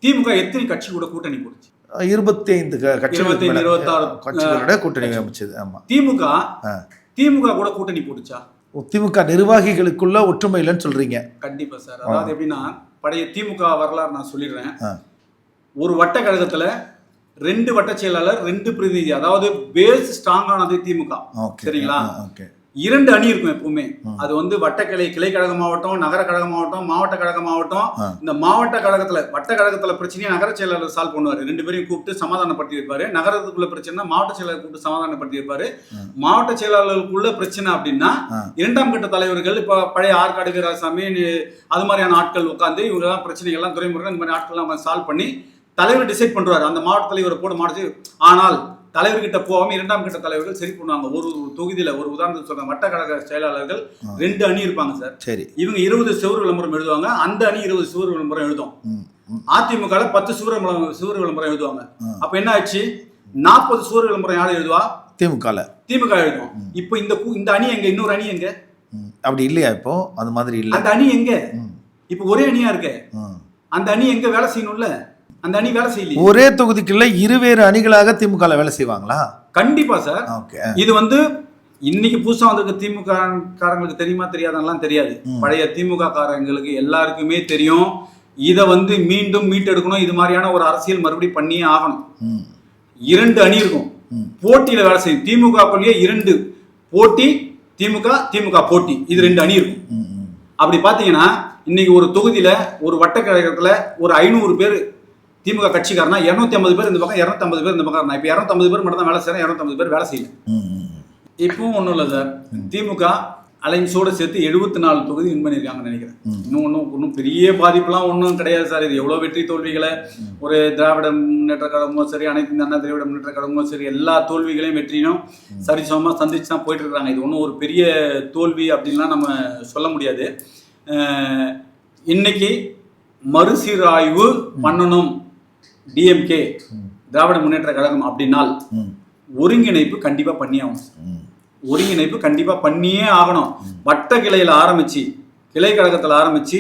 திமுக எத்தனை கட்சி கூட கூட்டணி போடுச்சு? 25 கட்சிகள் 26 கட்சிகளோட கூட்டணி அமைச்சது. ஆமா, திமுக கூட கூட்டணி போட்டுச்சா? திமுக நிர்வாகிகளுக்குள்ள ஒற்றுமை இல்லைன்னு சொல்றீங்க? கண்டிப்பா சார். அதாவது எப்படின்னா, பழைய திமுக வரலாறு நான் சொல்லிடுறேன். ஒரு வட்ட கழகத்துல 2 வட்ட செயலாளர் 2 பிரதிநிதி, அதாவது பேஸ் ஸ்ட்ராங் ஆனது திமுக. சரிங்களா? 2 அணி இருக்கும் எப்பவுமே. அது வந்து வட்டக்கிளை, கிளை கழகமாகட்டும், நகர கழகமாகட்டும், மாவட்ட கழகமாகட்டும். இந்த மாவட்ட கழகத்துல வட்ட கழகத்துல பிரச்சனையை நகர செயலாளர் சால்வ் பண்ணுவாரு. 2 பேரையும் கூப்பிட்டு சமாதானப்படுத்தி வைப்பாரு. நகரத்துக்குள்ள பிரச்சனை மாவட்ட செயலாளர் கூப்பிட்டு சமாதானப்படுத்தி வைப்பாரு. மாவட்ட செயலாளருக்குள்ள பிரச்சனை அப்படின்னா 2ஆம் கட்ட தலைவர்கள், இப்ப பழைய ஆற்காடு வீராசாமி அது மாதிரியான ஆட்கள் உட்காந்து இவங்கெல்லாம் பிரச்சனைகள்லாம், துறைமுருகன் இந்த மாதிரி ஆட்கள்லாம் சால்வ் பண்ணி தலைவர் டிசைட் பண்றாரு. அந்த மாவட்ட தலைவரை போட மாடுச்சு. ஆனால் தலைவர்கிட்ட போகாம 2ஆம் கட்ட தலைவர்கள் சரி பண்ணுவாங்க. ஒரு தொகுதியில ஒரு உதாரணத்துக்கு சொல்ற வட்ட கழக செயலாளர்கள் 2 அணி இருப்பாங்க சார். சரி, இவங்க 20 சுவர் விளம்பரம் எழுதுவாங்க. அந்த அணி 20 சுவர் விளம்பரம் எழுதும். அதிமுக 10 சுவர் விளம்பரம் எழுதுவாங்க. அப்ப என்ன ஆச்சு? 40 சுவர் விளம்பரம் யாரும் எழுதுவா? திமுக எழுதும். இப்ப இந்த அணி எங்க? இன்னொரு அணி எங்க? அப்படி இல்லையா? இப்போ அது மாதிரி இல்ல. அந்த அணி எங்க? இப்ப ஒரே அணியா இருக்கு. அந்த அணி எங்க வேலை செய்யணும்ல? அந்த அணி வேலை செய்யல. ஒரே தொகுதிக்குள்ள இருவேறு அணிகளாக திமுக வேலை செய்வாங்களா? கண்டிப்பா சார். இது வந்து இன்னைக்கு புதுசா வந்திருக்க திமுக காரங்களுக்கு தெரியுமா தெரியாதெல்லாம் தெரியாது. பழைய திமுக காரங்களுக்கு எல்லாருக்குமே தெரியும். இதை வந்து மீண்டும் மீட்டெடுக்கணும். இது மாதிரியான ஒரு அரசியல் மறுபடியும் பண்ணியே ஆகணும். 2 அணி இருக்கும், போட்டியில வேலை செய்யும். திமுகக்குள்ளேயே 2 போட்டி, திமுக போட்டி. இது 2 அணி இருக்கும். அப்படி பாத்தீங்கன்னா இன்னைக்கு ஒரு தொகுதியில ஒரு வட்டக்கழகத்துல ஒரு 500 பேர் திமுக கட்சிக்காரனா 250 பேர் இந்த பக்கம், 250 பேர் இந்த பக்கம். இப்ப 250 பேர் மட்டும் தான் வேலை செய்யறேன், 250 பேர் வேலை செய்யல. இப்பவும் ஒண்ணும் இல்ல சார். திமுக அலைன்ஸோட சேர்த்து 74 தொகுதி வின் பண்ணிருக்காங்கன்னு நினைக்கிறேன். இன்னும் பெரிய பாதிப்புலாம் ஒன்றும் கிடையாது சார். இது எவ்வளவு வெற்றி தோல்விகளை ஒரு திராவிட முன்னேற்ற கழகமோ சரி, அனைத்து இந்த அண்ணா திராவிட முன்னேற்ற கழகமோ சரி, எல்லா தோல்விகளையும் வெற்றியும் சரிசமமா சந்திச்சு தான் போயிட்டு இருக்காங்க. இது ஒன்றும் ஒரு பெரிய தோல்வி அப்படின்லாம் நம்ம சொல்ல முடியாது. இன்னைக்கு மறுசீராய்வு பண்ணணும் டிஎம்கே, திராவிட முன்னேற்ற கழகம் அப்படின்னால் ஒருங்கிணைப்பு கண்டிப்பா பண்ணியே ஆகணும். வட்ட கிளையில ஆரம்பிச்சு, கிளை கழகத்துல ஆரம்பிச்சு,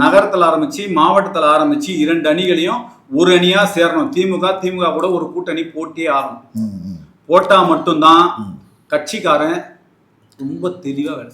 நகரத்துல ஆரம்பிச்சு, மாவட்டத்துல ஆரம்பிச்சு 2 அணிகளையும் ஒரு அணியா சேரணும். திமுக கூட ஒரு கூட்டணி போட்டியே ஆகணும். போட்டா மட்டும்தான் கட்சிக்காரன் ரொம்ப தெளிவா வேலை